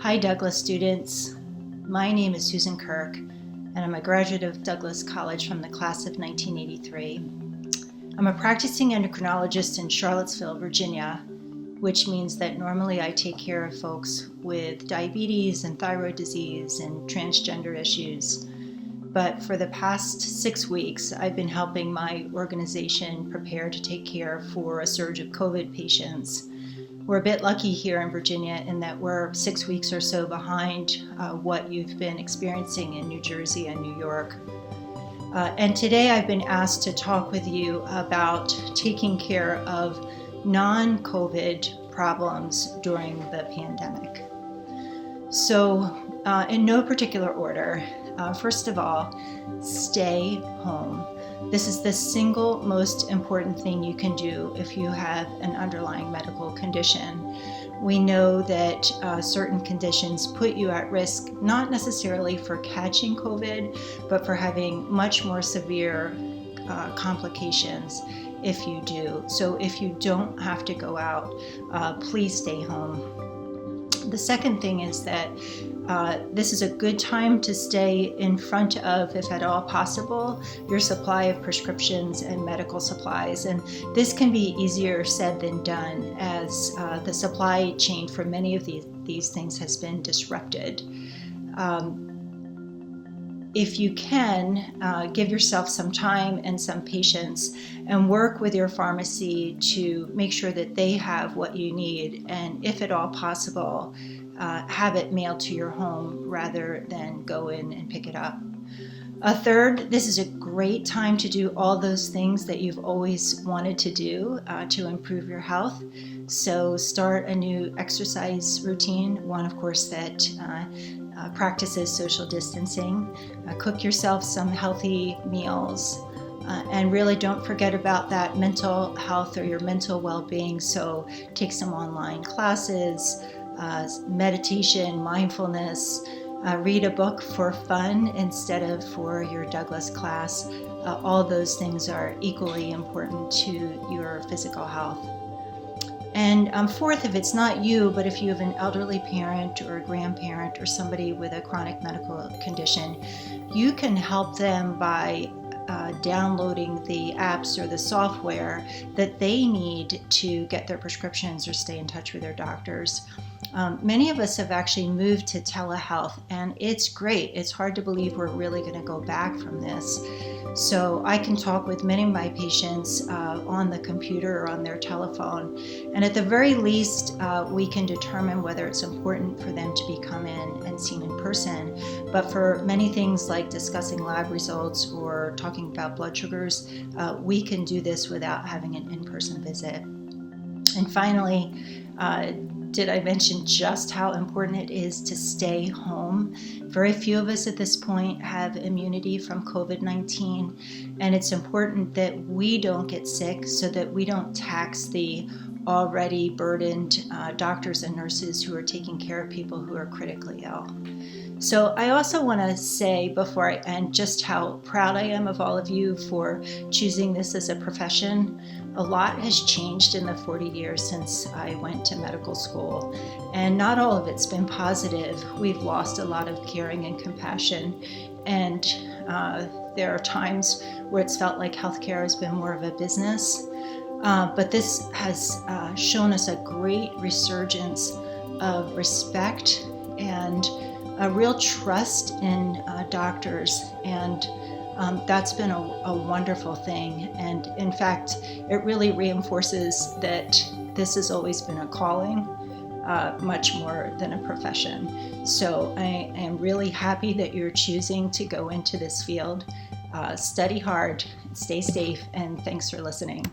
Hi Douglas students, my name is Susan Kirk and I'm a graduate of Douglas College from the class of 1983. I'm a practicing endocrinologist in Charlottesville, Virginia, which means that normally I take care of folks with diabetes and thyroid disease and transgender issues. But for the past 6 weeks, I've been helping my organization prepare to take care for a surge of COVID patients. We're a bit lucky here in Virginia in that we're 6 weeks or so behind what you've been experiencing in New Jersey and New York. And today I've been asked to talk with you about taking care of non-COVID problems during the pandemic. So in no particular order, first of all, stay home. This is the single most important thing you can do if you have an underlying medical condition. We know that certain conditions put you at risk, not necessarily for catching COVID, but for having much more severe complications if you do. So if you don't have to go out, please stay home. The second thing is that this is a good time to stay in front of, if at all possible, your supply of prescriptions and medical supplies. And this can be easier said than done, as the supply chain for many of these things has been disrupted. If you can, give yourself some time and some patience and work with your pharmacy to make sure that they have what you need, and if at all possible, have it mailed to your home rather than go in and pick it up. A third, this is a great time to do all those things that you've always wanted to do to improve your health. So start a new exercise routine, one of course that practices social distancing. Cook yourself some healthy meals. And really don't forget about that mental health or your mental well-being. So take some online classes, meditation, mindfulness, read a book for fun instead of for your Douglas class. All those things are equally important to your physical health. And fourth, if it's not you, but if you have an elderly parent or a grandparent or somebody with a chronic medical condition, you can help them by downloading the apps or the software that they need to get their prescriptions or stay in touch with their doctors. Many of us have actually moved to telehealth, and it's great. It's hard to believe we're really going to go back from this. So I can talk with many of my patients on the computer or on their telephone, and at the very least, we can determine whether it's important for them to be come in and seen in person. But for many things like discussing lab results or talking about blood sugars, we can do this without having an in-person visit. And finally, did I mention just how important it is to stay home? Very few of us at this point have immunity from COVID-19, and it's important that we don't get sick so that we don't tax the already burdened doctors and nurses who are taking care of people who are critically ill. So I also want to say before I end just how proud I am of all of you for choosing this as a profession. A lot has changed in the 40 years since I went to medical school, and not all of it's been positive. We've lost a lot of caring and compassion, and there are times where it's felt like healthcare has been more of a business. But this has shown us a great resurgence of respect and a real trust in doctors, and that's been a wonderful thing. And in fact, it really reinforces that this has always been a calling, much more than a profession. So I am really happy that you're choosing to go into this field. Study hard, stay safe, and thanks for listening.